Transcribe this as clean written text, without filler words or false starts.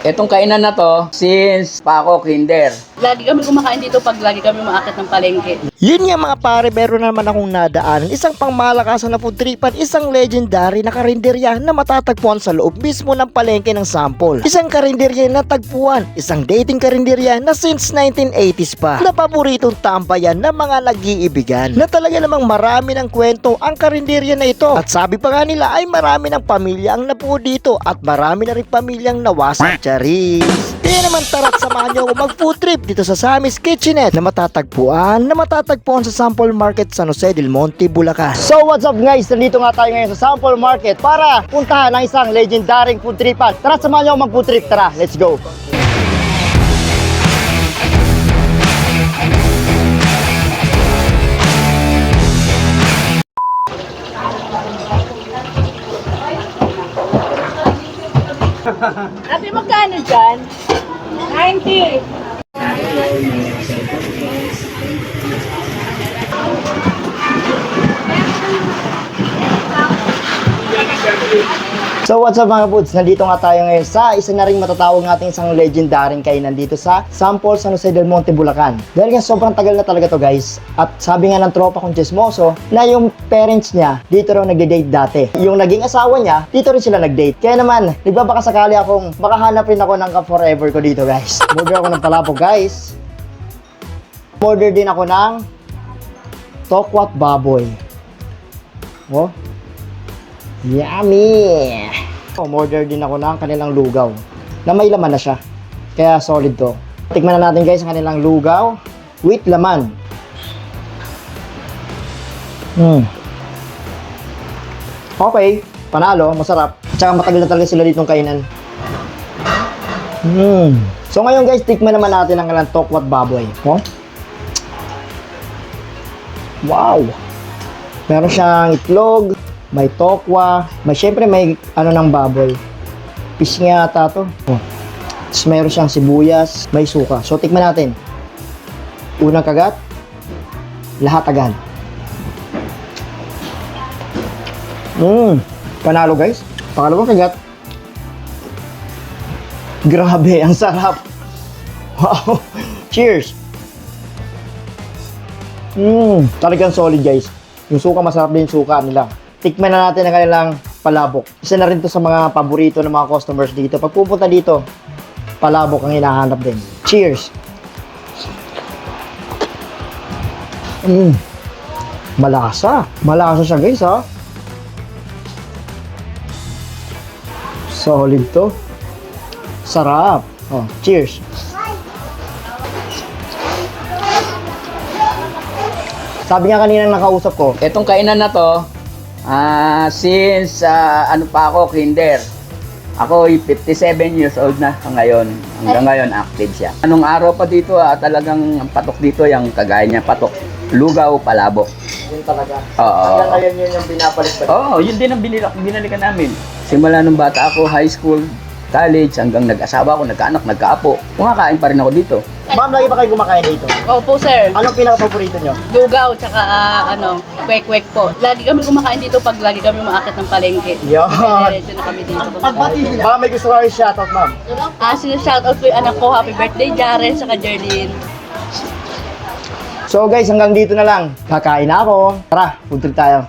Etong kainan na to, since pa ako kinder. Lagi kami kumakain dito pag lagi kami umaakit ng palengke. Yun nga mga pare, meron naman akong nadaanan. Isang pangmalakasan na food tripan, isang legendary na karinderya na matatagpuan sa loob mismo ng palengke ng Sampol. Isang karinderya na tagpuan, isang dating karinderya na since 1980s pa, na paboritong tambayan ng mga nag-iibigan. Na talaga namang marami ng kwento ang karinderya na ito. At sabi pa nga nila ay marami ng pamilya ang napuo dito at marami na rin pamilyang nawasak. Charis! Kaya naman tara't samahan nyo ako mag food trip dito sa Sammy's Kitchenette na matatagpuan sa Sampol Market San Jose del Monte, Bulacan. So what's up guys? Nandito nga tayo ngayon sa Sampol Market para puntahan ang isang legendaring food tripan. Tara samahan nyo ako mag food trip. Tara, let's go! Ate, magkano dyan? 90. So what's up mga foods? Nandito nga tayo ngayon sa isa na rin matatawag natin isang legendaring kainan dito sa Sampol San Jose del Monte, Bulacan. Dahil nga sobrang tagal na talaga to guys. At sabi nga ng tropa kong chismoso na yung parents niya dito raw nagde-date dati. Yung naging asawa niya, dito rin sila nag-date. Kaya naman, nagbabaka sakali akong makahanap rin ako ng ka-forever ko dito guys. Order ako ng palabok guys. Order din ako ng tokwat baboy. Oh. Yummy! Order din ako ng kanilang lugaw na may laman na siya. Kaya solid to. Tikman na natin guys ang kanilang lugaw with laman. Okay, panalo, masarap. Tsaka matagal na talaga sila ditong kainan. So ngayon guys, tikman naman natin ang kanilang tokwat baboy. Oh? Wow! Meron siyang itlog, may tokwa, syempre may ano ng baboy. Fish nga ata to. Oh. Tapos meron siyang sibuyas, may suka. So tikman natin. Unang kagat, lahat agad. Panalo guys. Pangalawang kagat. Grabe, ang sarap. Wow. Cheers. Talagang solid guys. Yung suka, masarap din yung suka nila. Tikman na natin ang kanilang palabok. Isa na rin to sa mga paborito ng mga customers dito. Pag pupunta dito, palabok ang hinahanap din. Cheers! Malasa. Malasa siya guys ha. Solid to. Sarap. Oh, cheers! Sabi nga kanina nakausap ko, Etong kainan na to, since ano pa ako kinder. Ako 57 years old na ngayon. Hanggang ngayon active siya. Anong araw pa dito talagang patok dito yung kagaya niya patok. Lugaw, palabok. yun talaga. Oo. Hanggang ngayon yun yung binapalit pa. Oo, yun din ang binalikan namin. Simula nung bata ako, high school, college, hanggang nag-asawa ako, nagkaanak, nagkaapo. Kumakain pa rin ako dito. Ma'am, lagi ba kayo kumakain dito? Opo, sir. Anong pinaka-paborito nyo? Lugaw, tsaka kwek-kwek po. Lagi kami kumakain dito pag lagi kami umaakit ng palengke. Yun. Diretso na kami dito. Pagbati sila. Baka may gusto kayo shoutout, ma'am. Sinashoutout ko yung anak ko. Happy birthday, Jaren, tsaka Jerlyn. So guys, hanggang dito na lang. Kakain na ako. Tara, food trip tayo.